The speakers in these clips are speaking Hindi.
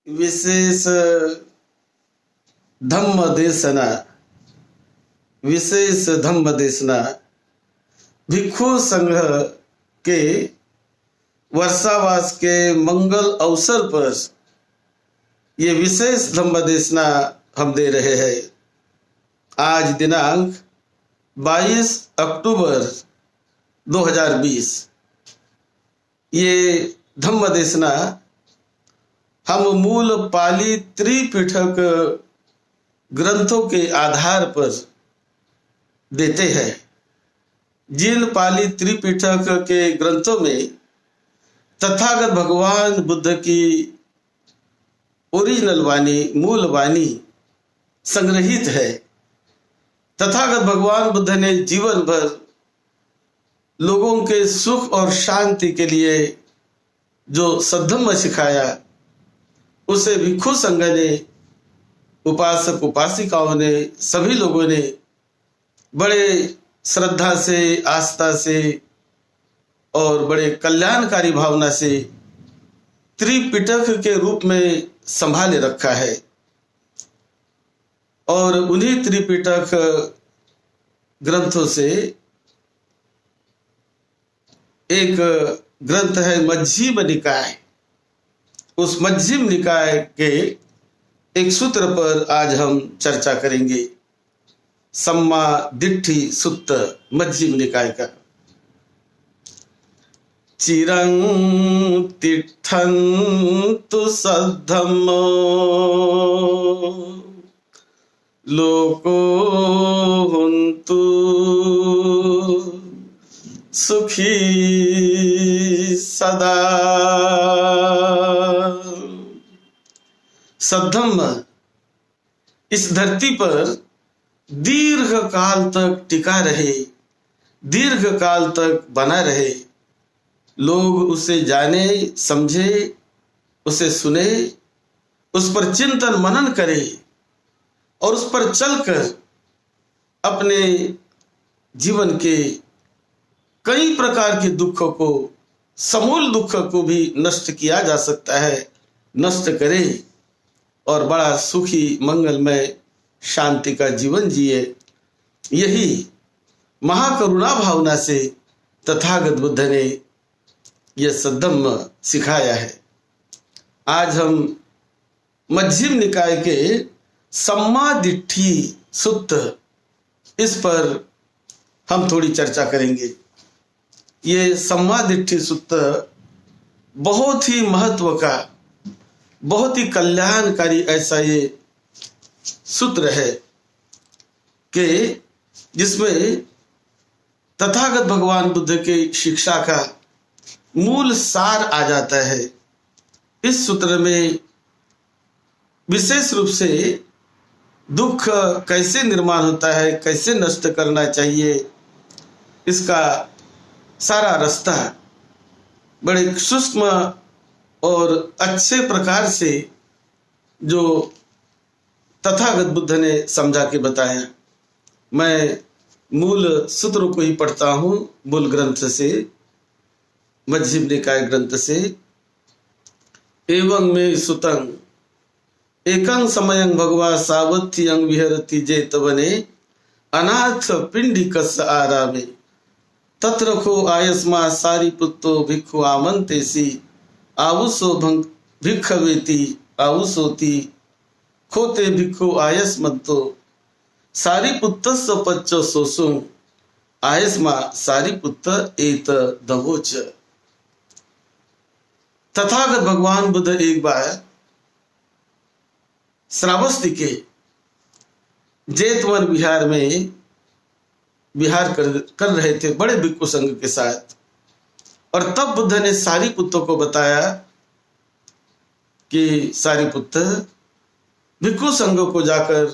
विशेष धम्म देशना, विशेष धम्म देशना भिक्षु संघ के वर्षावास के मंगल अवसर पर ये विशेष धम्म देशना हम दे रहे हैं। आज दिनांक 22 अक्टूबर 2020। ये धम्म देशना हम मूल पाली त्रिपिटक ग्रंथों के आधार पर देते हैं। जिन पाली त्रिपिटक के ग्रंथों में तथागत भगवान बुद्ध की ओरिजिनल वाणी, मूल वाणी संग्रहित है। तथागत भगवान बुद्ध ने जीवन भर लोगों के सुख और शांति के लिए जो सद्धम्म सिखाया, उसे भिक्षु संघ ने, उपासक उपासिकाओं ने, सभी लोगों ने बड़े श्रद्धा से, आस्था से और बड़े कल्याणकारी भावना से त्रिपिटक के रूप में संभाले रखा है। और उन्हीं त्रिपिटक ग्रंथों से एक ग्रंथ है मध्यम निकाय। उस मध्यम निकाय के एक सूत्र पर आज हम चर्चा करेंगे, सम्मा दिट्ठी सुत्त मध्यम निकाय का। चिरं तिष्ठन्तु सद्धम्मो लोको हुन्तु सुखी सदा। सद्धम्म इस धरती पर दीर्घ काल तक टिका रहे, दीर्घ काल तक बना रहे, लोग उसे जाने, समझे, उसे सुने, उस पर चिंतन मनन करे और उस पर चलकर अपने जीवन के कई प्रकार के दुखों को, समूल दुख को भी नष्ट किया जा सकता है। नष्ट करे और बड़ा सुखी, मंगलमय, शांति का जीवन जिए। यही महाकरुणा भावना से तथागत बुद्ध ने यह सद्धम्म सिखाया है। आज हम मध्यम निकाय के सम्मा दिट्ठी सुत्त, इस पर हम थोड़ी चर्चा करेंगे। ये सम्मा दिट्ठी सुत्त बहुत ही महत्व का, बहुत ही कल्याणकारी ऐसा ये सूत्र है कि जिसमें तथागत भगवान बुद्ध की शिक्षा का मूल सार आ जाता है। इस सूत्र में विशेष रूप से दुख कैसे निर्माण होता है, कैसे नष्ट करना चाहिए, इसका सारा रास्ता बड़े सूक्ष्म और अच्छे प्रकार से जो तथागत बुद्ध ने समझा के बताया। मैं मूल सूत्रों को ही पढ़ता हूँ, मूल ग्रंथ से, मध्यम निकाय ग्रंथ से। एवं में सुतं एकं समयं भगवा सावत्यं विहरति जेतवने अनाथ पिंडिकस्य आरामे तत्र को आयस्मा सारिपुत्तो भिक्षु आमन्तेसि आहुसो भिक्षवेति आहुसोति खोते भिक्षु आयस्मन्तो सारिपुत्तस्य पच्चो सोसुं आयस्मा सारिपुत्त एत दवोच। तथागत भगवान बुद्ध एक बार श्रावस्ती के जेतवन विहार में विहार कर रहे थे बड़े भिक्षु संघ के साथ। और तब बुद्ध ने सारिपुत्तों को बताया कि सारिपुत्त, भिक्षु संघ को जाकर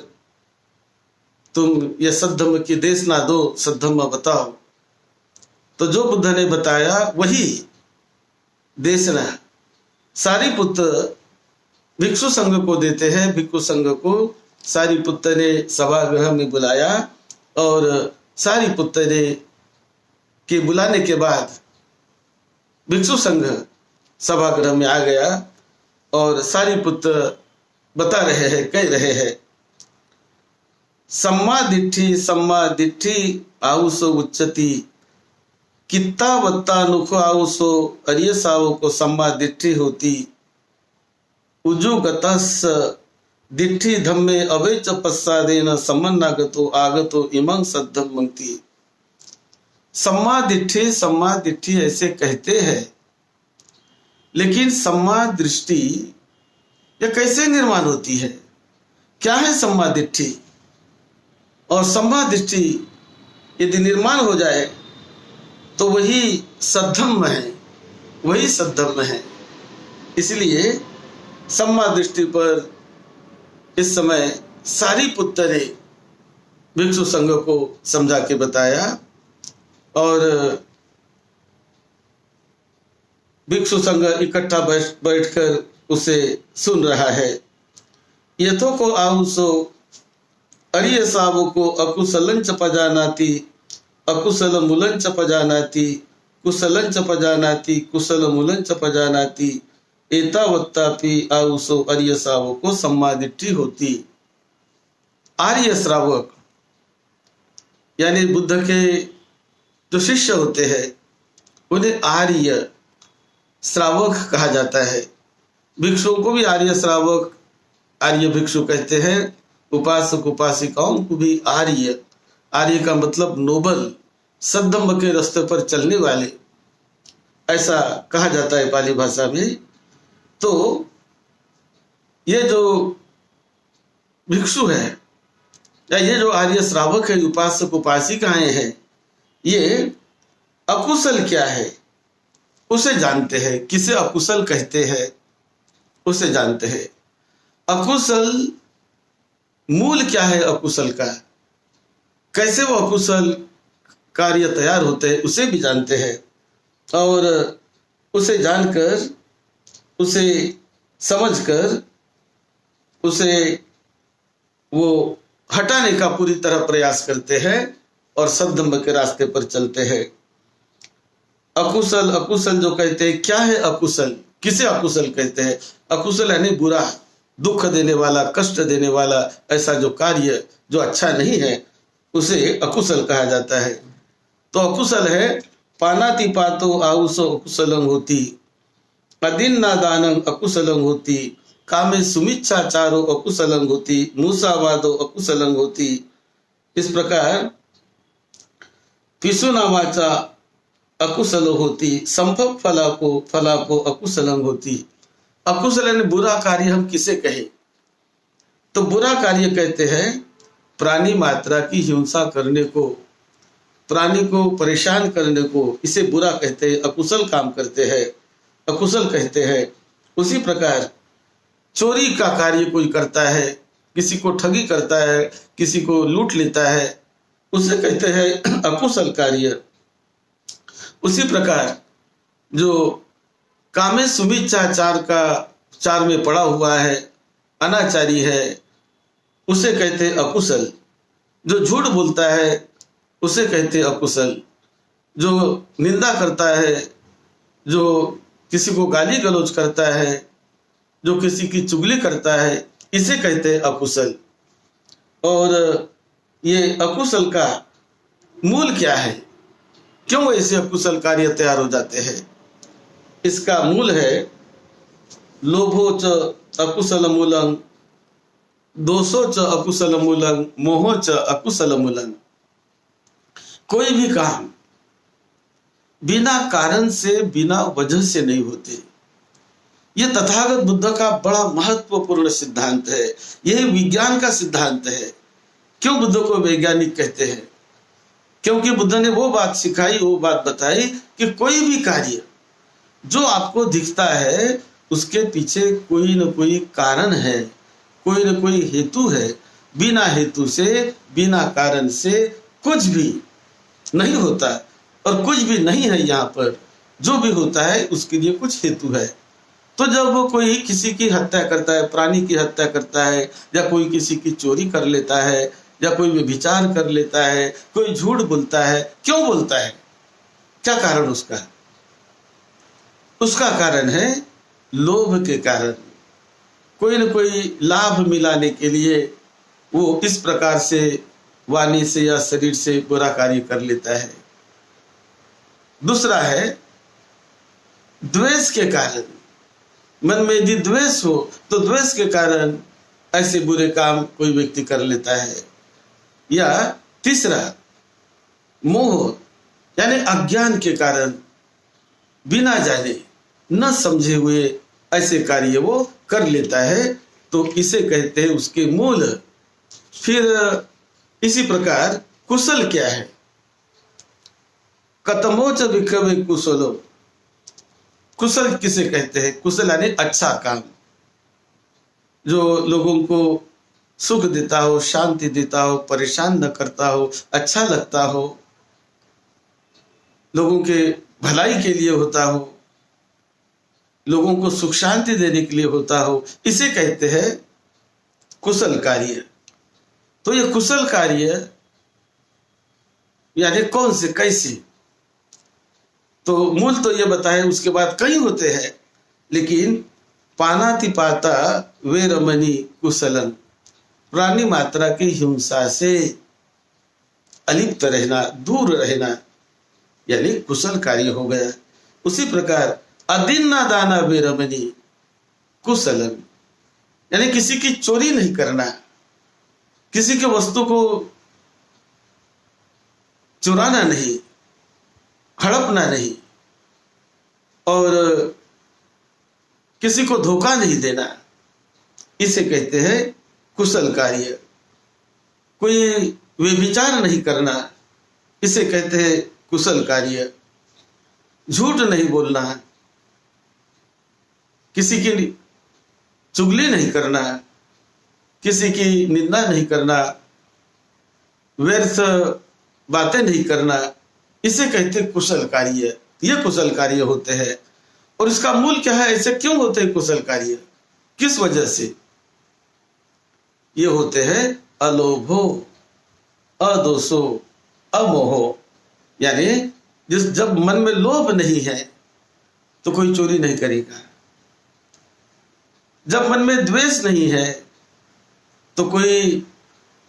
तुम ये सद्धम्म की देशना दो, सद्धम्म बताओ। तो जो बुद्ध ने बताया वही देशना सारिपुत्त भिक्षु संघ को देते हैं। भिक्षु संघ को सारिपुत्त ने सभागृह में बुलाया और सारिपुत्त ने के बुलाने के बाद भिक्षु संघ सभागृह में आ गया और सारिपुत्र बता रहे हैं, कह रहे हैं, सम्मा दिट्ठी आउसो उच्चति, कित्ता वत्ता नुख आउसो अरिय सावो को सम्मा दिट्ठी होती, उजुगतस दिट्ठी धम्मे अवेच पश्चादेन सम्मन्नागतो आगतो इमं सद्धम मंगती। सम्मा दिट्ठी ऐसे कहते हैं, लेकिन सम्मा दृष्टि यह कैसे निर्माण होती है? क्या है सम्मा दिट्ठी? और सम्मा दृष्टि यदि निर्माण हो जाए तो वही सद्धम्म है, वही सद्धम्म है। इसलिए सम्मा दृष्टि पर इस समय सारिपुत्र ने भिक्षु संघ को समझा के बताया, और भिक्षु संघ इकट्ठा बैठकर उसे सुन रहा है। यथो को आउसो अरिय सावो को अकुशलंच पजानाति, अकुशल मूलंच पजानाति, कुशलंच पजानाति, कुशल मूलंच पजानाति, एतावत्तापि आउसो अरिय सावो को सम्मा दिट्ठी होती। आर्य श्रावक यानी बुद्ध के जो शिष्य होते हैं उन्हें आर्य श्रावक कहा जाता है। भिक्षुओं को भी आर्य श्रावक, आर्य भिक्षु कहते हैं। उपासक उपासिकाओं को भी आर्य, आर्य का मतलब नोबल, सद्धम्म के रास्ते पर चलने वाले, ऐसा कहा जाता है पाली भाषा में। तो ये जो भिक्षु है या ये जो आर्य श्रावक है, उपासक उपासिकाएं हैं, ये अकुशल क्या है उसे जानते हैं। किसे अकुशल कहते हैं उसे जानते हैं। अकुशल मूल क्या है अकुशल का, कैसे वो अकुशल कार्य तैयार होते हैं उसे भी जानते हैं, और उसे जानकर, उसे समझकर, उसे वो हटाने का पूरी तरह प्रयास करते हैं और सद्धम्म के रास्ते पर चलते हैं। अकुशल, अकुशल जो कहते हैं, क्या है अकुशल, किसे अकुशल कहते हैं? अकुशल यानी बुरा, दुख देने वाला, कष्ट देने वाला, ऐसा जो कार्य जो अच्छा नहीं है उसे अकुशल कहा जाता है। तो अकुशल है पानाति पातो आउसो अकुशलं होती, अदिन नादानं अकुशलं होती, कामे सुमिच्छाचारो अकुशलं होती, मूसावादो अकुशलं होती। इस प्रकार पिसुनामाचा अकुशल होती, संभव फलाको अकुशलं होती। अकुशल यानी बुरा कार्य हम किसे कहें? तो बुरा कार्य कहते हैं प्राणी मात्रा की हिंसा करने को, प्राणी को परेशान करने को, इसे बुरा कहते हैं, अकुशल काम करते हैं, अकुशल कहते हैं। उसी प्रकार चोरी का कार्य कोई करता है, किसी को ठगी करता है, किसी को लूट लेता है, उसे कहते हैं अकुशल कार्य। उसी प्रकार जो कामे सुमिच्छाचार का चार में पड़ा हुआ है, अनाचारी है, उसे कहते हैं अकुशल। जो झूठ बोलता है उसे कहते हैं अकुशल। जो निंदा करता है, जो किसी को गाली गलौज करता है, जो किसी की चुगली करता है, इसे कहते हैं अकुशल। और ये अकुशल का मूल क्या है? क्यों ऐसे अकुशल कार्य तैयार हो जाते हैं? इसका मूल है लोभोच अकुशल मूलं, दोषोच अकुशल मूलं, मोहोच अकुशल मूलं। कोई भी काम बिना कारण से, बिना वजह से नहीं होते। यह तथागत बुद्ध का बड़ा महत्वपूर्ण सिद्धांत है। यह विज्ञान का सिद्धांत है। क्यों बुद्ध को वैज्ञानिक कहते हैं? क्योंकि बुद्ध ने वो बात सिखाई, वो बात बताई कि कोई भी कार्य जो आपको दिखता है उसके पीछे कोई न कोई कारण है, कोई न कोई हेतु है। बिना हेतु से, बिना कारण से कुछ भी नहीं होता, और कुछ भी नहीं है। यहाँ पर जो भी होता है उसके लिए कुछ हेतु है। तो जब वो कोई किसी की हत्या करता है, प्राणी की हत्या करता है, या कोई किसी की चोरी कर लेता है, या कोई व्यभिचार कर लेता है, कोई झूठ बोलता है, क्यों बोलता है? क्या कारण उसका? उसका कारण है लोभ के कारण, कोई न कोई लाभ मिलाने के लिए वो इस प्रकार से वाणी से या शरीर से बुरा कार्य कर लेता है। दूसरा है द्वेष के कारण, मन में यदि द्वेष हो तो द्वेष के कारण ऐसे बुरे काम कोई व्यक्ति कर लेता है। या तीसरा मोह यानी अज्ञान के कारण बिना जाने न समझे हुए ऐसे कार्य वो कर लेता है, तो इसे कहते हैं उसके मूल। फिर इसी प्रकार कुशल क्या है? कतमोच विक्रमे कुशलो, कुशल किसे कहते हैं? कुशल यानी अच्छा काम, जो लोगों को सुख देता हो, शांति देता हो, परेशान न करता हो, अच्छा लगता हो, लोगों के भलाई के लिए होता हो, लोगों को सुख शांति देने के लिए होता हो, इसे कहते हैं कुशल कार्य। तो ये कुशल कार्य यानी कौन से, कैसे? तो मूल तो ये बताए, उसके बाद कई होते हैं, लेकिन पानातिपाता वेरमणि कुशलन, प्राणी मात्रा की हिंसा से अलिप्त रहना, दूर रहना, यानी कुशल कार्य हो गया। उसी प्रकार अदिन्ना दाना वेरमणि कुशलन, यानी किसी की चोरी नहीं करना, किसी के वस्तु को चुराना नहीं, हड़पना नहीं, और किसी को धोखा नहीं देना, इसे कहते हैं कुशल कार्य। कोई व्यभिचार नहीं करना, इसे कहते हैं कुशल कार्य। झूठ नहीं बोलना, किसी की चुगली नहीं करना, किसी की निंदा नहीं करना, व्यर्थ बातें नहीं करना, इसे कहते हैं कुशल कार्य। ये कुशल कार्य होते हैं। और इसका मूल क्या है? ऐसे क्यों होते हैं कुशल कार्य? किस वजह से ये होते हैं? अलोभो, अदोषो, अमोहो, यानी जब मन में लोभ नहीं है तो कोई चोरी नहीं करेगा, जब मन में द्वेष नहीं है तो कोई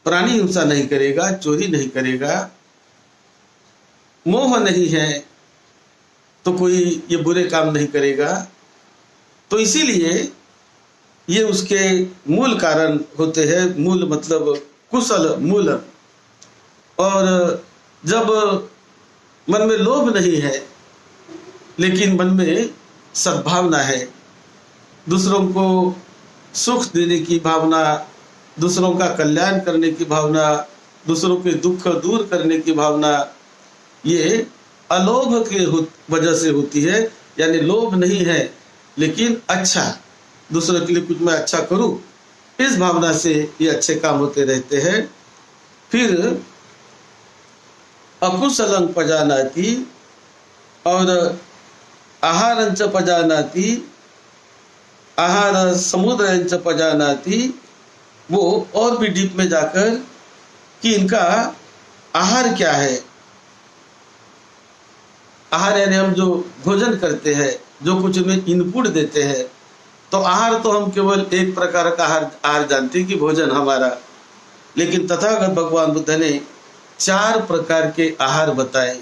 प्राणी हिंसा नहीं करेगा, चोरी नहीं करेगा, मोह नहीं है तो कोई ये बुरे काम नहीं करेगा। तो इसीलिए ये उसके मूल कारण होते हैं। मूल मतलब कुशल, मूल। और जब मन में लोभ नहीं है लेकिन मन में सद्भावना है, दूसरों को सुख देने की भावना, दूसरों का कल्याण करने की भावना, दूसरों के दुख दूर करने की भावना, ये अलोभ के वजह से होती है। यानी लोभ नहीं है लेकिन अच्छा, दूसरों के लिए कुछ मैं अच्छा करूं, इस भावना से ये अच्छे काम होते रहते हैं। फिर अकुशलं पजानाति और आहारंच पजानाति, आहार समुद्रंच पजानाति, वो और भी डीप में जाकर कि इनका आहार क्या है। आहार यानी हम जो भोजन करते हैं, जो कुछ में इनपुट देते हैं, तो आहार तो हम केवल एक प्रकार का आहार जानते हैं कि भोजन हमारा, लेकिन तथागत भगवान बुद्ध ने 4 प्रकार के आहार बताए।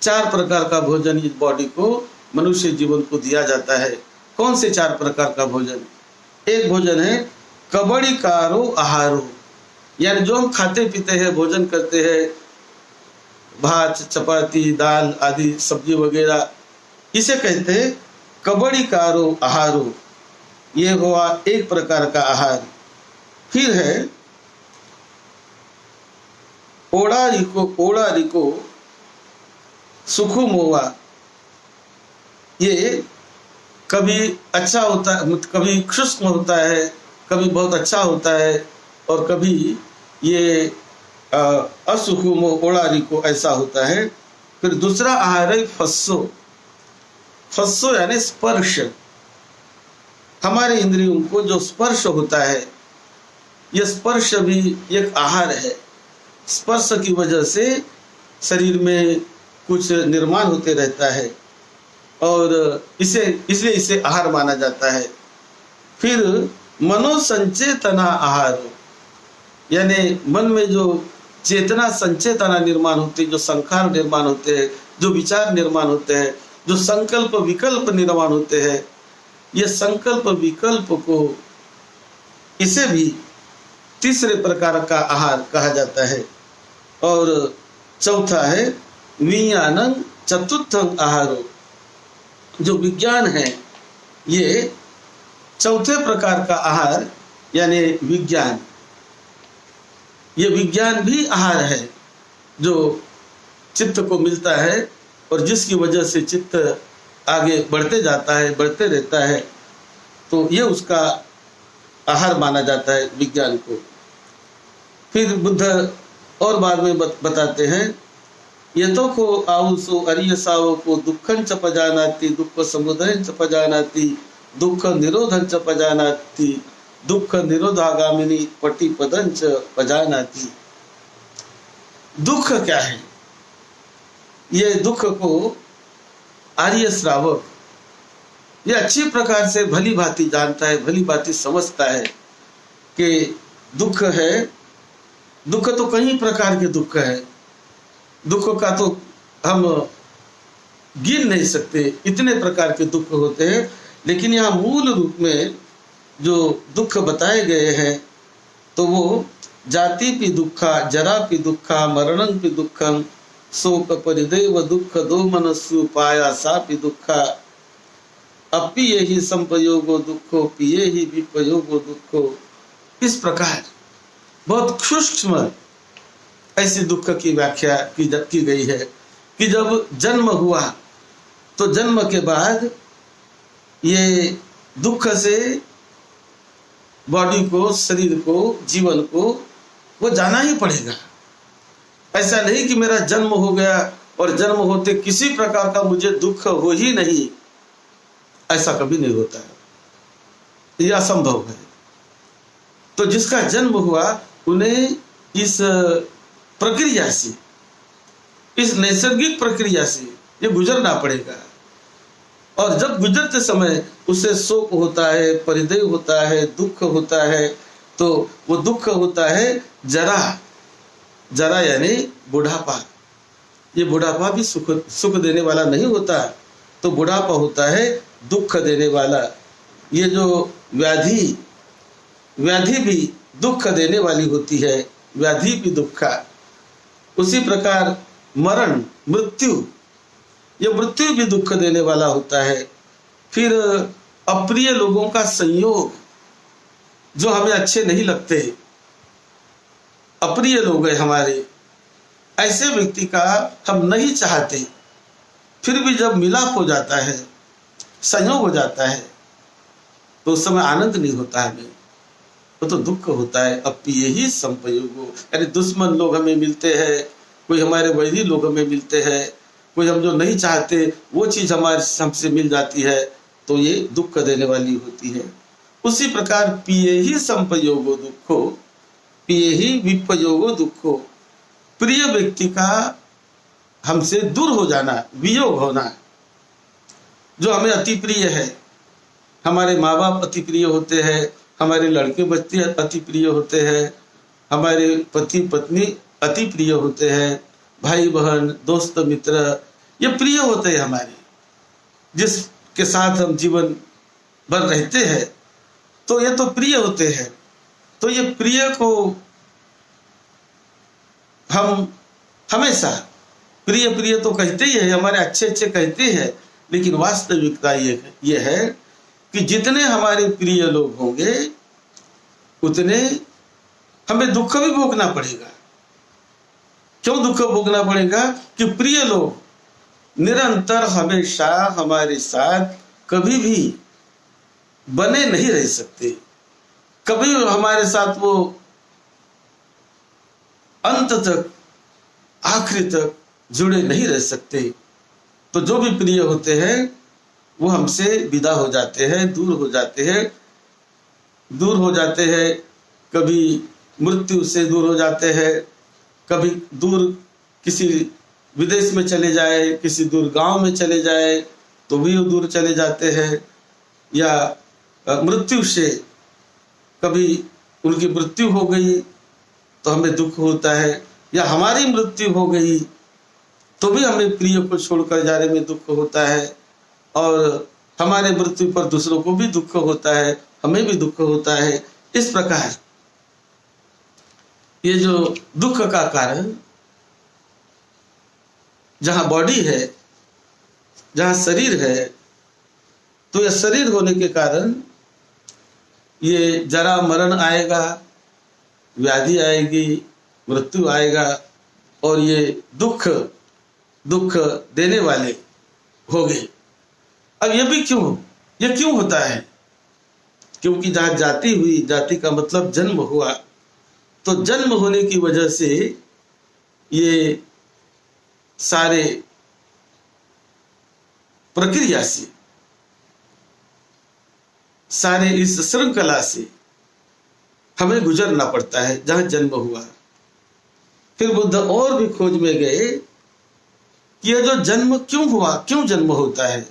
4 प्रकार का भोजन इस बॉडी को, मनुष्य जीवन को दिया जाता है। कौन से 4 प्रकार का भोजन? एक भोजन है कबड़िकारो आहारो, यानी जो हम खाते पीते हैं, भोजन करते हैं, भात, चपाती, दाल आदि सब्जी वगैरह, इसे कहते हैं कबड़िकारो आहारो। ये हुआ एक प्रकार का आहार। फिर है ओडारिको सुखुमोवा, ये कभी अच्छा होता है, कभी शुष्क होता है, कभी बहुत अच्छा होता है, और कभी ये असुखुमो ओडारिको ऐसा होता है। फिर दूसरा आहार है फस्सो। फस्सो यानी स्पर्श। हमारे इंद्रियों को जो स्पर्श होता है, यह स्पर्श भी एक आहार है। स्पर्श की वजह से शरीर में कुछ निर्माण होते रहता है और इसलिए इसे आहार माना जाता है। फिर मनोसंचेतना आहार, यानी मन में जो चेतना संचेतना निर्माण होती है, जो संखार निर्माण होते हैं, जो विचार निर्माण होते हैं, जो संकल्प विकल्प निर्माण होते हैं, ये संकल्प विकल्प को, इसे भी तीसरे प्रकार का आहार कहा जाता है। और चौथा है विज्ञानं चतुर्थं आहारो, जो विज्ञान है ये चौथे प्रकार का आहार, यानी विज्ञान, ये विज्ञान भी आहार है जो चित्त को मिलता है और जिसकी वजह से चित्त आगे बढ़ते जाता है, बढ़ते रहता है, तो ये उसका आहार माना जाता है विज्ञान को। फिर बुद्ध और बाद में बताते हैं, यतो को आउसो अरियसाओ को दुखं च पजानाति, दुख समुदयं च पजानाति, दुख निरोधं च पजानाति, दुख निरोधागामिनी पटिपदं च पजानाति। दुख क्या है? ये दुख को आर्य श्रावक ये अच्छी प्रकार से भली भांति जानता है, भली भांति समझता है कि दुख है। दुख तो कई प्रकार के दुख है, दुख का तो हम गिन नहीं सकते, इतने प्रकार के दुख होते हैं। लेकिन यहाँ मूल रूप में जो दुख बताए गए हैं तो वो जाति पि दुखा, जरा पि दुखा, मरणं पि दुखम, शोक परिदेव दुख दो मनस्सु पाया सा पि दुखा, अपिये ही संपयोगो दुखो, पिये ही विपयोगो दुखो। इस प्रकार बहुत सूक्ष्म ऐसी दुख की व्याख्या की गई है कि जब जन्म हुआ तो जन्म के बाद ये दुख से बॉडी को, शरीर को, जीवन को वो जाना ही पड़ेगा। ऐसा नहीं कि मेरा जन्म हो गया और जन्म होते किसी प्रकार का मुझे दुख हो ही नहीं, ऐसा कभी नहीं होता है, यह असंभव है। तो जिसका जन्म हुआ उन्हें इस प्रक्रिया से, इस नैसर्गिक प्रक्रिया से ये गुजरना पड़ेगा। और जब गुजरते समय उसे शोक होता है, परिदेव होता है, दुख होता है, तो वो दुख होता है जरा, जरा यानी बुढ़ापा। ये बुढ़ापा भी सुख देने वाला नहीं होता, तो बुढ़ापा होता है दुख देने वाला। ये जो व्याधि भी दुख देने वाली होती है, व्याधि भी दुखा। उसी प्रकार मरण, मृत्यु, ये मृत्यु भी दुख देने वाला होता है। फिर अप्रिय लोगों का संयोग, जो हमें अच्छे नहीं लगते, अप्रिय लोग हैं हमारे, ऐसे व्यक्ति का हम नहीं चाहते, फिर भी जब मिलाप हो जाता है, संयोग हो जाता है, तो उस समय आनंद नहीं होता हमें, तो दुख होता है। अप्रिय ही संपयोगो, यानी दुश्मन लोग हमें मिलते हैं, कोई हमारे वैरी लोग हमें मिलते हैं, कोई हम जो नहीं चाहते वो चीज हमारे हमसे मिल जाती है, तो ये दुख देने वाली होती है। उसी प्रकार पिये ही संपयोगो दुखो, पिये ही विपयोगो दुखो, प्रिय व्यक्ति का हमसे दूर हो जाना, वियोग होना, जो हमें अति प्रिय है। हमारे माँ बाप अति प्रिय होते हैं, हमारे लड़के बच्चे अति प्रिय होते हैं, हमारे पति पत्नी अति प्रिय होते हैं, भाई बहन, दोस्त मित्र, ये प्रिय होते हैं हमारे, जिसके साथ हम जीवन भर रहते हैं, तो ये तो प्रिय होते हैं। तो ये प्रिय को हम हमेशा प्रिय तो कहते ही है, हमारे अच्छे कहते हैं, लेकिन वास्तविकता ये है कि जितने हमारे प्रिय लोग होंगे उतने हमें दुख भी भोगना पड़ेगा। क्यों दुख भोगना पड़ेगा? कि प्रिय लोग निरंतर हमेशा हमारे साथ कभी भी बने नहीं रह सकते, कभी हमारे साथ वो अंत तक, आखिरी तक जुड़े नहीं रह सकते। तो जो भी प्रिय होते हैं वो हमसे विदा हो जाते हैं, दूर हो जाते हैं, कभी मृत्यु से दूर हो जाते हैं, कभी दूर किसी विदेश में चले जाए, किसी दूर गांव में चले जाए तो भी वो दूर चले जाते हैं, या मृत्यु से कभी उनकी मृत्यु हो गई तो हमें दुख होता है, या हमारी मृत्यु हो गई तो भी हमें प्रिय को छोड़कर जाने में दुख होता है, और हमारे मृत्यु पर दूसरों को भी दुख होता है, हमें भी दुख होता है। इस प्रकार ये जो दुख का कारण, जहां बॉडी है, जहां शरीर है, तो यह शरीर होने के कारण ये जरा मरण आएगा, व्याधि आएगी, मृत्यु आएगा, और ये दुख देने वाले हो गए। अब ये भी क्यों, ये क्यों होता है? क्योंकि जहां जाति हुई, जाति का मतलब जन्म हुआ, तो जन्म होने की वजह से ये सारे प्रक्रिया से, सारे इस श्रृंखला से हमें गुजरना पड़ता है जहां जन्म हुआ। फिर बुद्ध और भी खोज में गए कि यह जो जन्म क्यों हुआ, क्यों जन्म होता है।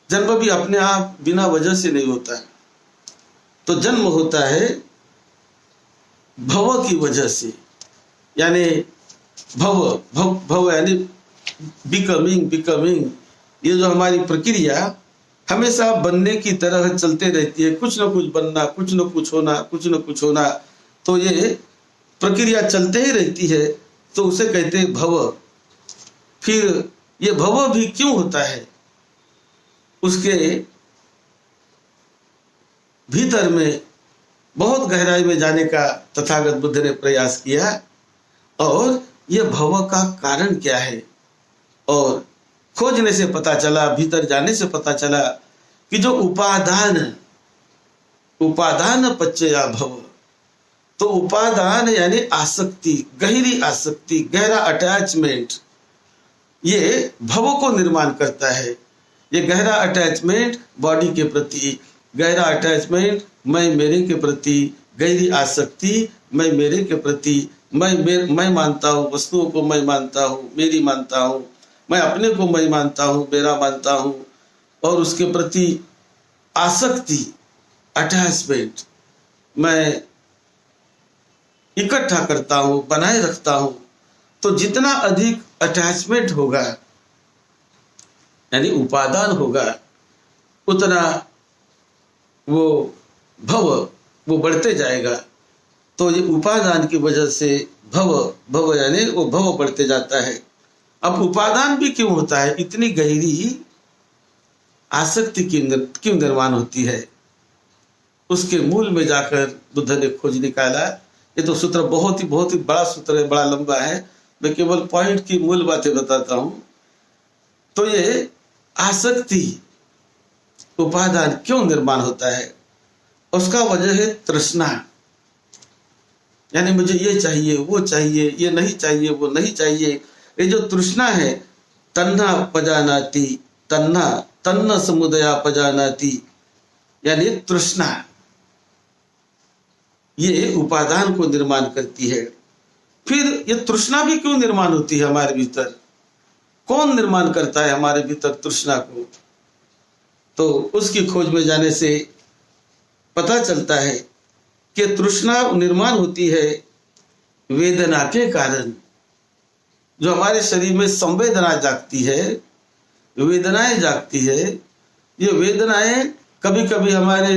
जन्म भी अपने आप बिना वजह से नहीं होता है, तो जन्म होता है भव की वजह से, यानी भव यानी बिकमिंग। ये जो हमारी प्रक्रिया हमेशा बनने की तरह चलते रहती है, कुछ न कुछ बनना, कुछ न कुछ होना, कुछ न कुछ होना, तो ये प्रक्रिया चलते ही रहती है, तो उसे कहते हैं भव। फिर ये भव भी क्यों होता है, उसके भीतर में बहुत गहराई में जाने का तथागत बुद्ध ने प्रयास किया, और यह भव का कारण क्या है। और खोजने से पता चला, भीतर जाने से पता चला कि जो उपादान पच्चया भव, तो उपादान यानी आसक्ति, गहरी आसक्ति, गहरा अटैचमेंट, ये भव को निर्माण करता है। ये गहरा अटैचमेंट बॉडी के प्रति, गहरा अटैचमेंट मैं मेरे के प्रति, गहरी आसक्ति मैं मेरे के प्रति, मैं मानता हूँ, वस्तुओं को मैं मानता हूँ, मेरी मानता हूँ, मैं अपने को मैं मानता हूँ, मेरा मानता हूँ, और उसके प्रति आसक्ति, अटैचमेंट मैं इकट्ठा करता हूँ, बनाए रखता हूँ। तो जितना अधिक अटैचमेंट होगा, यानी उपादान होगा, उतना वो भव बढ़ते जाएगा। तो ये उपादान की वजह से भव यानी वो भव बढ़ते जाता है। अब उपादान भी क्यों होता है, इतनी गहरी आसक्ति क्यों निर्माण होती है, उसके मूल में जाकर बुद्ध ने खोज निकाला। ये तो सूत्र बहुत ही बड़ा सूत्र है, बड़ा लंबा है, मैं केवल पॉइंट की मूल बातें बताता हूं। तो ये आसक्ति, उपादान क्यों निर्माण होता है, उसका वजह है तृष्णा, यानी मुझे ये चाहिए, वो चाहिए, ये नहीं चाहिए, वो नहीं चाहिए। ये जो तृष्णा है, तन्ना पजानाति, तन्न समुदया पजानाति, यानी तृष्णा, ये उपादान को निर्माण करती है। फिर ये तृष्णा भी क्यों निर्माण होती है हमारे भीतर, कौन निर्माण करता है हमारे भीतर तृष्णा को, तो उसकी खोज में जाने से पता चलता है कि तृष्णा निर्माण होती है वेदना के कारण। जो हमारे शरीर में संवेदना जागती है, वेदनाएं जागती है, ये वेदनाएं कभी कभी हमारे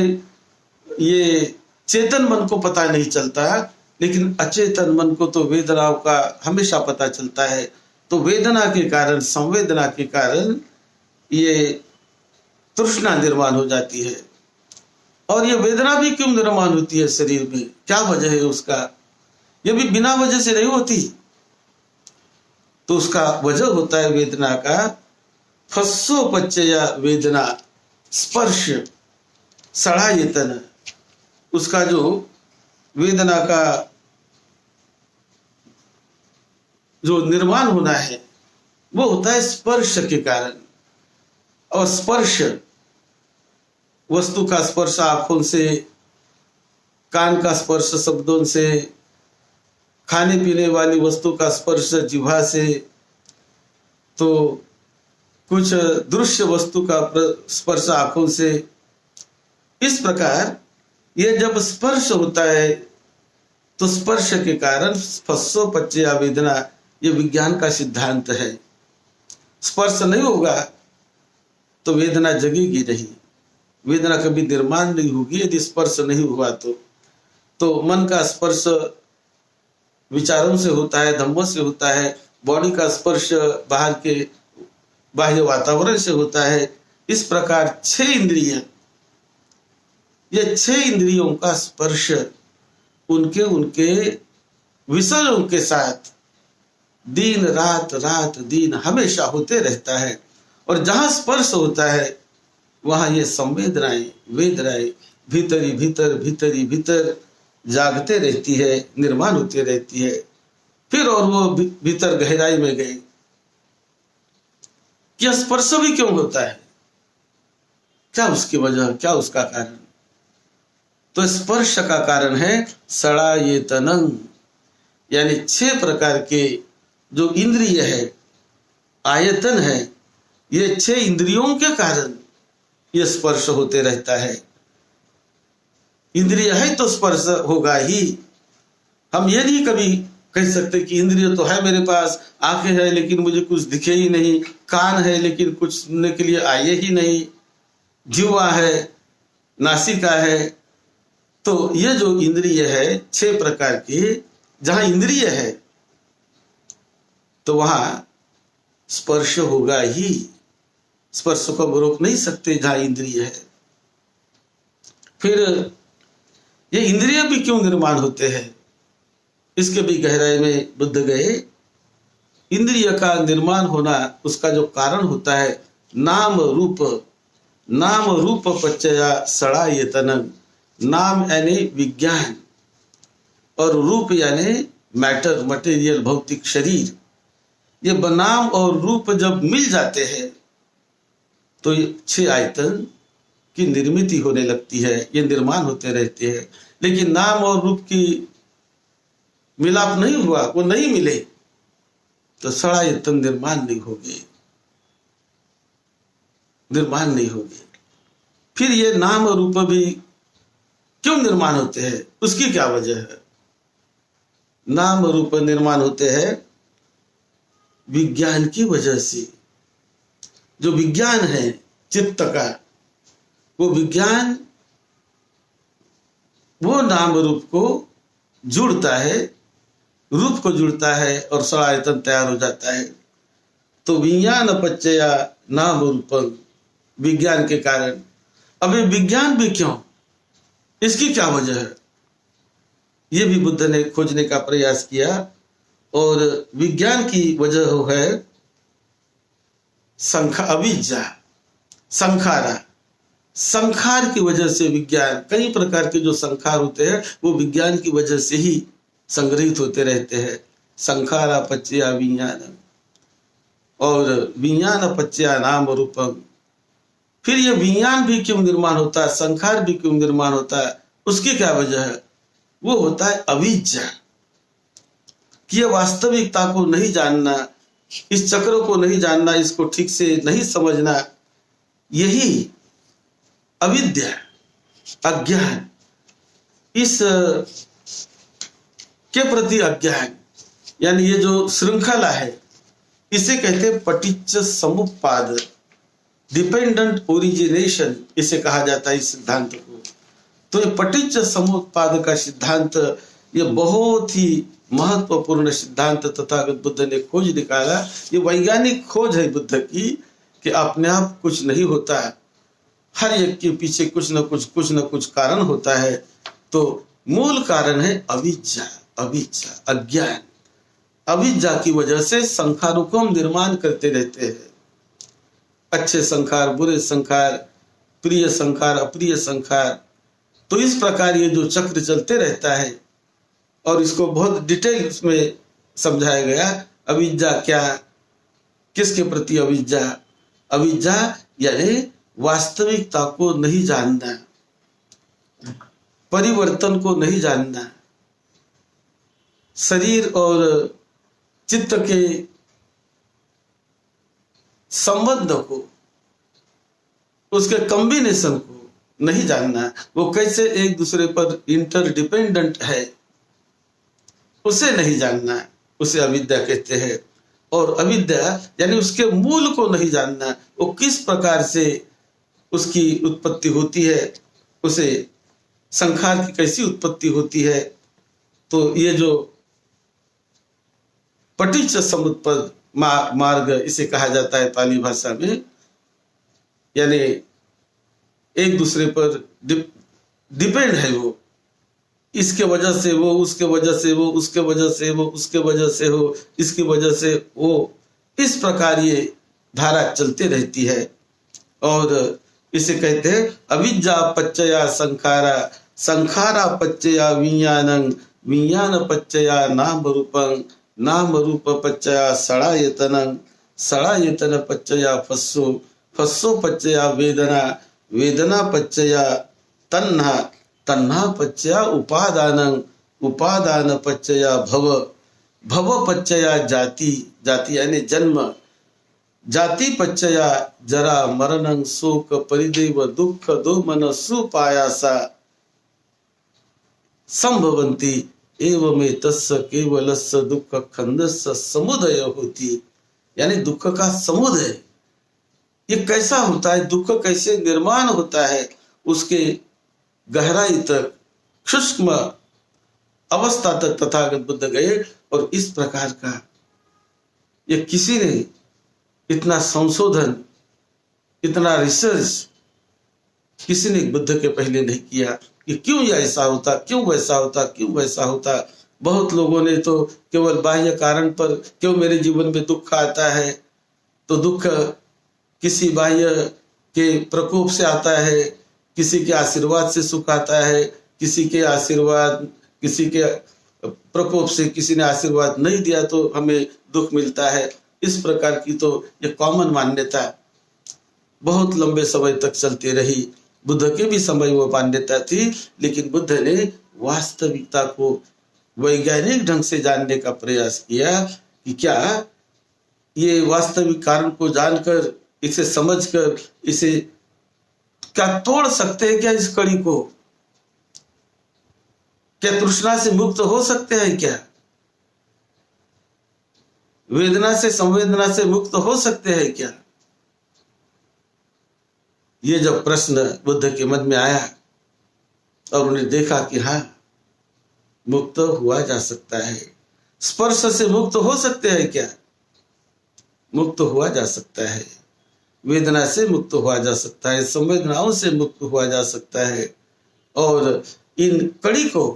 ये चेतन मन को पता नहीं चलता, लेकिन अचेतन मन को तो वेदनाओं का हमेशा पता चलता है। तो वेदना के कारण, संवेदना के कारण ये तृष्णा निर्माण हो जाती है। और ये वेदना भी क्यों निर्माण होती है शरीर में, क्या वजह है उसका, ये भी बिना वजह से नहीं होती। तो उसका वजह होता है वेदना का फस्सोपच्चया वेदना, स्पर्श, सड़ायतन, उसका जो वेदना का जो निर्माण होना है वो होता है स्पर्श के कारण। और स्पर्श, वस्तु का स्पर्श आंखों से, कान का स्पर्श शब्दों से, खाने पीने वाली वस्तु का स्पर्श जिह्वा से, तो कुछ दृश्य वस्तु का स्पर्श आंखों से। इस प्रकार ये जब स्पर्श होता है तो स्पर्श के कारण स्पर्शो पच्चया वेदना, ये विज्ञान का सिद्धांत है। स्पर्श नहीं होगा तो वेदना जगेगी नहीं, वेदना कभी निर्माण नहीं होगी यदि स्पर्श नहीं हुआ तो मन का स्पर्श विचारों से होता है, धम्मों से होता है, बॉडी का स्पर्श बाहर के बाह्य वातावरण से होता है। इस प्रकार 6 इंद्रिय, ये 6 इंद्रियों का स्पर्श उनके उनके विषयों के साथ दिन रात रात दिन हमेशा होते रहता है। और जहां स्पर्श होता है वहां ये संवेदनाएं वेदनाएं भीतरी भीतर भीतरी भीतर जागते रहती है, निर्माण होती रहती है। फिर और वो भीतर गहराई में गए कि स्पर्श भी क्यों होता है, क्या उसकी वजह, क्या उसका कारण। तो स्पर्श का कारण है षडायतनं, यानी 6 प्रकार के जो इंद्रिय है, आयतन है, ये 6 इंद्रियों के कारण ये स्पर्श होते रहता है। इंद्रिय है तो स्पर्श होगा ही। हम ये नहीं कभी कह सकते कि इंद्रिय तो है मेरे पास, आंखें है लेकिन मुझे कुछ दिखे ही नहीं, कान है लेकिन कुछ सुनने के लिए आए ही नहीं, जीवा है, नासिका है। तो ये जो इंद्रिय है 6 प्रकार की, जहां इंद्रिय है तो वहां स्पर्श होगा ही। स्पर्श को हम रोक नहीं सकते जहां इंद्रिय है। फिर ये इंद्रिय भी क्यों निर्माण होते हैं, इसके भी गहराई में बुद्ध गए। इंद्रिय का निर्माण होना, उसका जो कारण होता है नाम रूप पच्चया षडायतनं। नाम यानी विज्ञान और रूप यानी मैटर, मटेरियल, भौतिक शरीर। ये नाम और रूप जब मिल जाते हैं तो ये 6 आयतन की निर्मित होने लगती है, ये निर्माण होते रहते हैं। लेकिन नाम और रूप की मिलाप नहीं हुआ, वो नहीं मिले तो षडायतन निर्माण नहीं होंगे। फिर ये नाम और रूप भी क्यों निर्माण होते हैं, उसकी क्या वजह है। नाम और रूप निर्माण होते हैं विज्ञान की वजह से। जो विज्ञान है चित्त का, वो विज्ञान वो नाम रूप को जुड़ता है, रूप को जुड़ता है और षडायतन तैयार हो जाता है। तो विज्ञान पच्चया नाम रूपं, विज्ञान के कारण। अब ये विज्ञान भी क्यों, इसकी क्या वजह है, ये भी बुद्ध ने खोजने का प्रयास किया। और विज्ञान की वजह है अविद्या, संखारा। संखार की वजह से विज्ञान, कई प्रकार के जो संखार होते हैं वो विज्ञान की वजह से ही संग्रहित होते रहते हैं। संखारा पच्चया विज्ञान, और विज्ञान पच्चया नाम रूपम। फिर ये विज्ञान भी क्यों निर्माण होता है, संखार भी क्यों निर्माण होता है, उसकी क्या वजह है। वो होता है अविद्या, कि ये वास्तविकता को नहीं जानना, इस चक्र को नहीं जानना, इसको ठीक से नहीं समझना, यही अविद्या, अज्ञान, इस के प्रति अज्ञान, यानी ये जो श्रृंखला है इसे कहते हैं पटिच्च समुत्पाद, डिपेंडेंट ओरिजिनेशन इसे कहा जाता है इस सिद्धांत को। तो ये पटिच्च समुत्पाद का सिद्धांत, ये बहुत ही महत्वपूर्ण सिद्धांत तथागत बुद्ध ने खोज निकाला। ये वैज्ञानिक खोज है बुद्ध की, कि अपने आप कुछ नहीं होता है, हर एक के पीछे कुछ न कुछ कारण होता है। तो मूल कारण है अविद्या, अज्ञान। अविद्या की वजह से संखारों को हम निर्माण करते रहते हैं, अच्छे संखार, बुरे संखार, प्रिय संखार, अप्रिय संखार। तो इस प्रकार ये जो चक्र चलते रहता है, और इसको बहुत डिटेल्स में समझाया गया। अविद्या क्या, किसके प्रति अविद्या। अविद्या यानी वास्तविकता को नहीं जानना, परिवर्तन को नहीं जानना, शरीर और चित्त के संबंध को, उसके कॉम्बिनेशन को नहीं जानना, वो कैसे एक दूसरे पर इंटरडिपेंडेंट है उसे नहीं जानना, उसे अविद्या कहते हैं। और अविद्या यानी उसके मूल को नहीं जानना, वो किस प्रकार से उसकी उत्पत्ति होती है, उसे संखार की कैसी उत्पत्ति होती है। तो ये जो पटिच्च समुत्पद मार्ग इसे कहा जाता है पाली भाषा में, यानी एक दूसरे पर डिपेंड है, वो इसके वजह से वो, उसके वजह से वो, उसके वजह से वो, उसके वजह से हो, इसकी वजह से वो, इस प्रकार ये धारा चलती रहती है। और इसे कहते हैं अविद्या पच्चया संखारा, संखारा पच्चया विज्ञानं, विज्ञान पच्चया नाम रूपं, नाम रूप पच्चया षडायतनं, षडायतन पच्चया फस्सो, फस्सो पच्चया वेदना, वेदना पच्चया तन्हा, तन्हा पच्चया उपादानं, उपादान पच्चया भव, भव पच्चया जाति, जाति यानी जन्म, जाति पच्चया जरा मरणं शोक परिदेव दुख दोमन सुपायासा संभवन्ति एवं तस्य केवलस्य दुख खंडस्य समुदय होती। यानी दुख का समुदय ये कैसा होता है, दुख कैसे निर्माण होता है, उसके गहराई तक सूक्ष्म अवस्था तक तथागत बुद्ध गए। और इस प्रकार का ये किसी ने इतना संशोधन, इतना रिसर्च किसी ने बुद्ध के पहले नहीं किया कि क्यों ये ऐसा होता, क्यों वैसा होता, क्यों वैसा होता। बहुत लोगों ने तो केवल बाह्य कारण पर, क्यों मेरे जीवन में दुख आता है, तो दुख किसी बाह्य के प्रकोप से आता है, किसी के आशीर्वाद से सुख आता है, किसी के आशीर्वाद, किसी के प्रकोप से किसी ने आशीर्वाद नहीं दिया तो हमें दुख मिलता है। इस प्रकार की तो ये कॉमन मान्यता बहुत लंबे समय तक चलती रही। बुद्ध के भी समय वो मान्यता थी, लेकिन बुद्ध ने वास्तविकता को वैज्ञानिक ढंग से जानने का प्रयास किया कि क्या ये वास्तविक कारण को जानकर, इसे समझकर, इसे क्या तोड़ सकते हैं क्या इस कड़ी को, क्या तृष्णा से मुक्त हो सकते हैं, क्या वेदना से संवेदना से मुक्त हो सकते हैं क्या। ये जब प्रश्न बुद्ध के मन में आया और उन्हें देखा कि हाँ मुक्त हुआ जा सकता है, स्पर्श से मुक्त हो सकते हैं क्या, मुक्त हुआ जा सकता है, वेदना से मुक्त हुआ जा सकता है, संवेदनाओं से मुक्त हुआ जा सकता है, और इन कड़ी को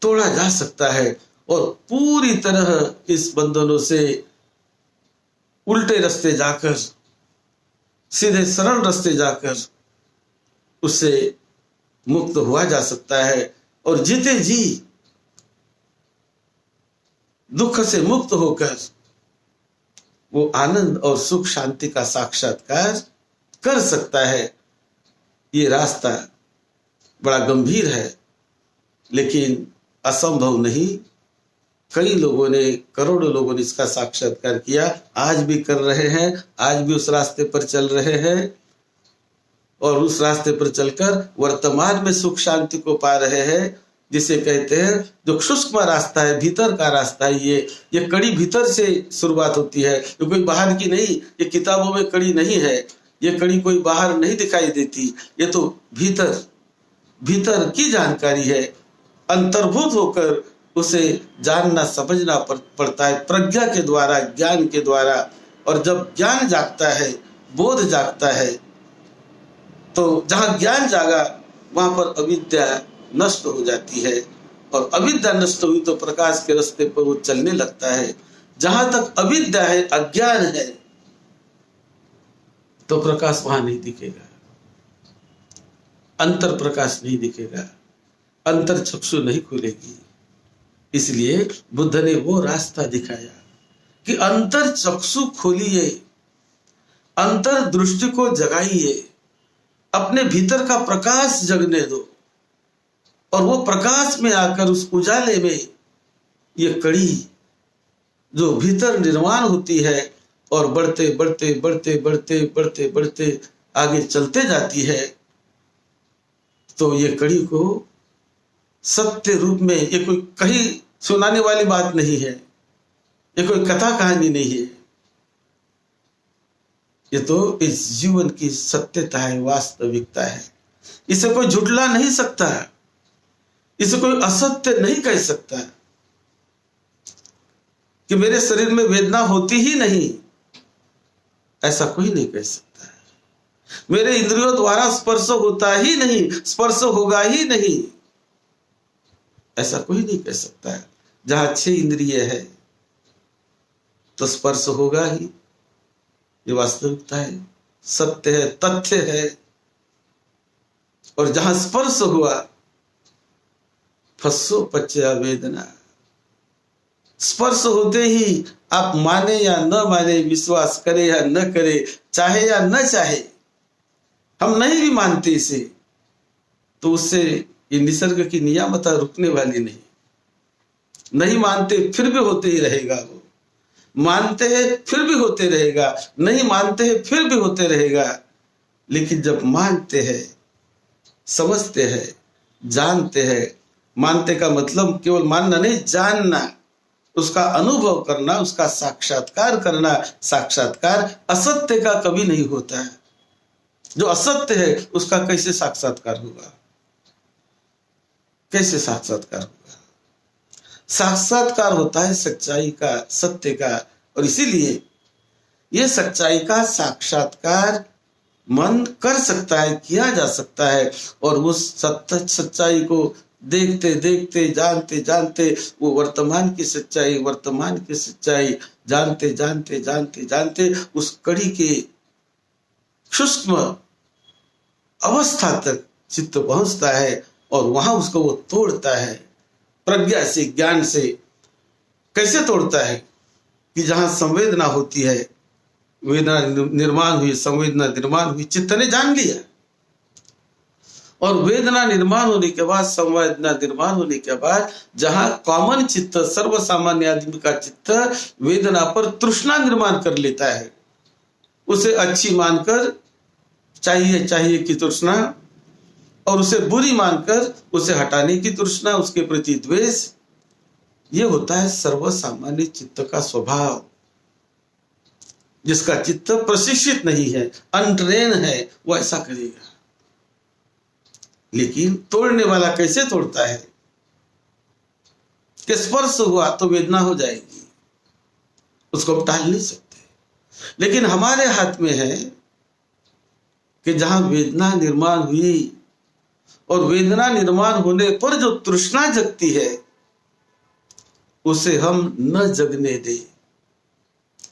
तोड़ा जा सकता है और पूरी तरह इस बंधनों से उल्टे रास्ते जाकर, सीधे सरल रास्ते जाकर उससे मुक्त हुआ जा सकता है। और जीते जी दुख से मुक्त होकर वो आनंद और सुख शांति का साक्षात्कार कर सकता है। ये रास्ता बड़ा गंभीर है, लेकिन असंभव नहीं। कई लोगों ने, करोड़ों लोगों ने इसका साक्षात्कार किया, आज भी कर रहे हैं, आज भी उस रास्ते पर चल रहे हैं और उस रास्ते पर चलकर वर्तमान में सुख शांति को पा रहे हैं, जिसे कहते हैं जो सूक्ष्म रास्ता है, भीतर का रास्ता है। ये कड़ी भीतर से शुरुआत होती है, ये कोई बाहर की नहीं, ये किताबों में कड़ी नहीं है, ये कड़ी कोई बाहर नहीं दिखाई देती, ये तो भीतर की जानकारी है। अंतर्भूत होकर उसे जानना समझना पड़ता है प्रज्ञा के द्वारा, ज्ञान के द्वारा। और जब ज्ञान जागता है, बोध जागता है, तो जहां ज्ञान जागा वहां पर अविद्या नष्ट हो जाती है, और अविद्या नष्ट हुई तो प्रकाश के रास्ते पर वो चलने लगता है। जहां तक अविद्या है, अज्ञान है, तो प्रकाश वहां नहीं दिखेगा, अंतर प्रकाश नहीं दिखेगा, अंतर चक्षु नहीं खुलेगी। इसलिए बुद्ध ने वो रास्ता दिखाया कि अंतर चक्षु खोलिए, अंतर दृष्टि को जगाइए, अपने भीतर का प्रकाश जगने दो, और वो प्रकाश में आकर उस उजाले में ये कड़ी जो भीतर निर्माण होती है और बढ़ते बढ़ते बढ़ते बढ़ते बढ़ते बढ़ते आगे चलते जाती है, तो ये कड़ी को सत्य रूप में, ये कोई कहीं सुनाने वाली बात नहीं है, ये कोई कथा कहानी नहीं है, ये तो इस जीवन की सत्यता है, वास्तविकता है। इसे कोई झुठला नहीं सकता, इसे कोई असत्य नहीं कह सकता कि मेरे शरीर में वेदना होती ही नहीं, ऐसा कोई नहीं कह सकता। मेरे इंद्रियों द्वारा स्पर्श होता ही नहीं, स्पर्श होगा ही नहीं, ऐसा कोई नहीं कह सकता। जहां 6 इंद्रिय है तो स्पर्श होगा ही, ये वास्तविकता है, सत्य है, तथ्य है। और जहां स्पर्श हुआ फस्सो पच्चया वेदना, स्पर्श होते ही आप माने या न माने, विश्वास करे या न करे, चाहे या न चाहे, हम नहीं भी मानते इसे, तो उससे ये निसर्ग की नियामता रुकने वाली नहीं। नहीं मानते फिर भी होते ही रहेगा, वो मानते हैं फिर भी होते रहेगा, नहीं मानते हैं फिर भी होते रहेगा। लेकिन जब मानते हैं, समझते हैं, जानते हैं, मानते का मतलब केवल मानना नहीं, जानना, उसका अनुभव करना, उसका साक्षात्कार करना। साक्षात्कार असत्य का कभी नहीं होता है। जो असत्य है उसका कैसे साक्षात्कार होगा? कैसे साक्षात्कार होगा? साक्षात्कार होता है सच्चाई का, सत्य का। और इसीलिए यह सच्चाई का साक्षात्कार मन कर सकता है, किया जा सकता है। और उस सच्चाई को देखते देखते, जानते जानते, वो वर्तमान की सच्चाई, वर्तमान की सच्चाई जानते जानते जानते जानते उस कड़ी के सूक्ष्म अवस्था तक चित्त पहुंचता है और वहां उसको वो तोड़ता है प्रज्ञा से, ज्ञान से। कैसे तोड़ता है? कि जहां संवेदना होती है, वेदना निर्माण हुई, संवेदना निर्माण हुई, चित्त ने जान लिया। और वेदना निर्माण होने के बाद, संवेदना निर्माण होने के बाद, जहां कॉमन चित्त, सर्वसामान्य आदमी का चित्त वेदना पर तृष्णा निर्माण कर लेता है, उसे अच्छी मानकर चाहिए चाहिए की तृष्णा, और उसे बुरी मानकर उसे हटाने की तृष्णा, उसके प्रति द्वेष, ये होता है सर्वसामान्य चित्त का स्वभाव। जिसका चित्त प्रशिक्षित नहीं है, अनट्रेन है, वो ऐसा करेगा। लेकिन तोड़ने वाला कैसे तोड़ता है? कि स्पर्श हुआ तो वेदना हो जाएगी, उसको हम टाल नहीं सकते। लेकिन हमारे हाथ में है कि जहां वेदना निर्माण हुई और वेदना निर्माण होने पर जो तृष्णा जगती है, उसे हम न जगने दे,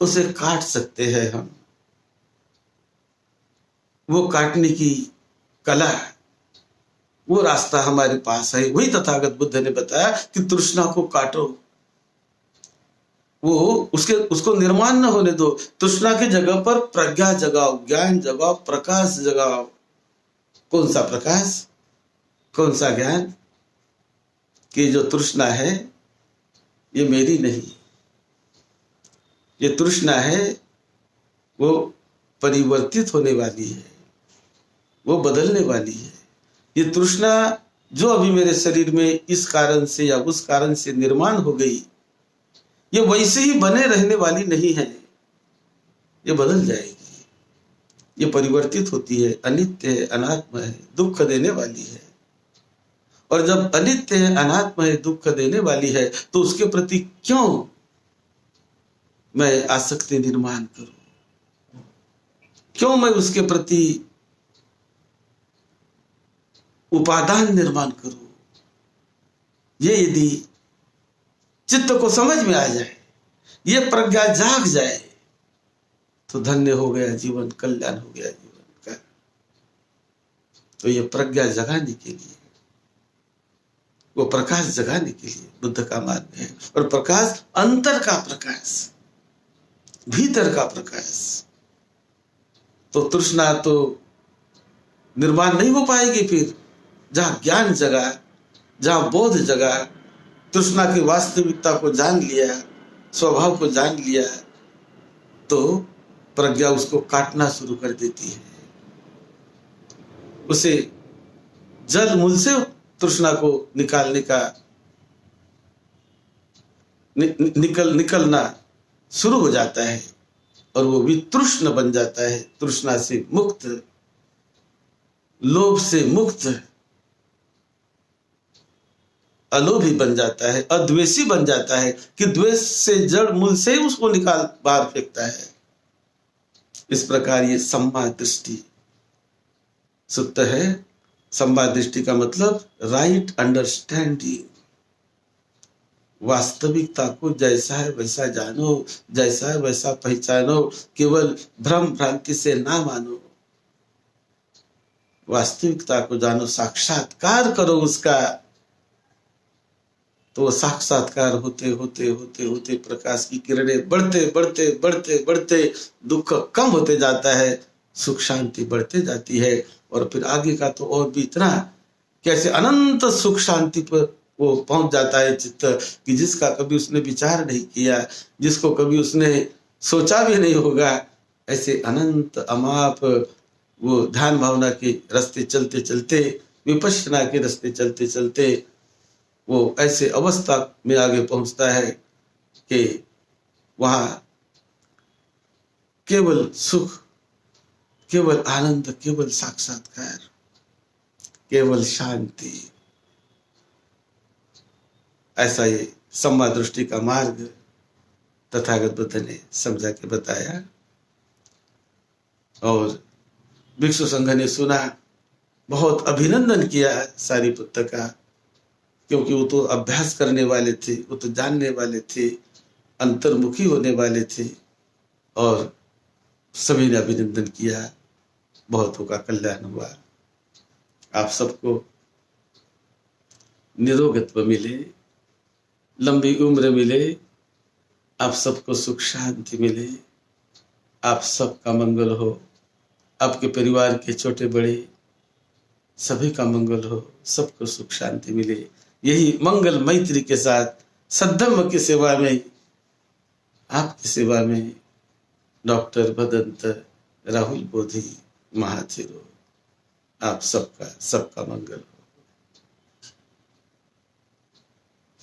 उसे काट सकते हैं हम। वो काटने की कला, वो रास्ता हमारे पास है। वही तथागत बुद्ध ने बताया कि तृष्णा को काटो, वो उसको निर्माण न होने दो। तृष्णा की जगह पर प्रज्ञा जगाओ, ज्ञान जगाओ, प्रकाश जगाओ। कौन सा प्रकाश, कौन सा ज्ञान? कि जो तृष्णा है ये मेरी नहीं, ये तृष्णा है वो परिवर्तित होने वाली है, वो बदलने वाली है। ये तृष्णा जो अभी मेरे शरीर में इस कारण से या उस कारण से निर्माण हो गई, ये वैसे ही बने रहने वाली नहीं है, ये बदल जाएगी, ये परिवर्तित होती है, अनित्य है, अनात्म है, दुख देने वाली है। और जब अनित्य है, अनात्म है, दुख देने वाली है, तो उसके प्रति क्यों मैं आसक्ति निर्माण करूं? क्यों मैं उसके प्रति उपादान निर्माण करूं? ये यदि चित्त को समझ में आ जाए, ये प्रज्ञा जाग जाए, तो धन्य हो गया जीवन, कल्याण हो गया जीवन का। तो ये प्रज्ञा जगाने के लिए, वो प्रकाश जगाने के लिए बुद्ध का मार्ग है। और प्रकाश अंतर का प्रकाश, भीतर का प्रकाश। तो तृष्णा तो निर्माण नहीं हो पाएगी फिर। जहां ज्ञान जगा, जहां बोध जगा, तृष्णा की वास्तविकता को जान लिया, स्वभाव को जान लिया, तो प्रज्ञा उसको काटना शुरू कर देती है, उसे जल मूल से तृष्णा को निकालने का निकलना शुरू हो जाता है और वो भी तृष्ण बन जाता है, तृष्णा से मुक्त, लोभ से मुक्त, अलोभी बन जाता है, अद्वेषी बन जाता है कि द्वेष से जड़ मूल से ही उसको निकाल बाहर फेंकता है। इस प्रकार ये सम्मा दृष्टि सूत्र है। सम्मा दृष्टि का मतलब राइट अंडरस्टैंडिंग, वास्तविकता को जैसा है वैसा जानो, जैसा है वैसा पहचानो, केवल भ्रम भ्रांति से ना मानो, वास्तविकता को जानो, साक्षात्कार करो उसका। तो साक्षात्कार होते होते होते होते प्रकाश की किरणें बढ़ते बढ़ते बढ़ते बढ़ते दुख कम होते जाता है, सुख शांति बढ़ते जाती है। और फिर आगे का तो और भी इतना, कैसे अनंत सुख शांति पर वो पहुंच जाता है चित्त कि जिसका कभी उसने विचार नहीं किया, जिसको कभी उसने सोचा भी नहीं होगा, ऐसे अनंत अमाप वो ध्यान भावना के रास्ते चलते चलते, विपश्यना के रास्ते चलते चलते वो ऐसे अवस्था में आगे पहुंचता है कि वहां केवल सुख, केवल आनंद, केवल साक्षात्कार, केवल शांति। ऐसा ये सम्मा दृष्टि का मार्ग तथागत बुद्ध ने समझा के बताया। और भिक्षु संघ ने सुना, बहुत अभिनंदन किया सारिपुत्र का, क्योंकि वो तो अभ्यास करने वाले थे, वो तो जानने वाले थे, अंतर्मुखी होने वाले थे। और सभी ने अभिनंदन किया, बहुतों का कल्याण हुआ। आप सबको निरोगत्व मिले, लंबी उम्र मिले, आप सबको सुख शांति मिले, आप सबका मंगल हो, आपके परिवार के छोटे बड़े सभी का मंगल हो, सबको सुख शांति मिले। यही मंगल मैत्री के साथ सद्धम्म की सेवा में, आपकी सेवा में डॉक्टर भदंत राहुल बोधी महाथिरो, आप सबका मंगल।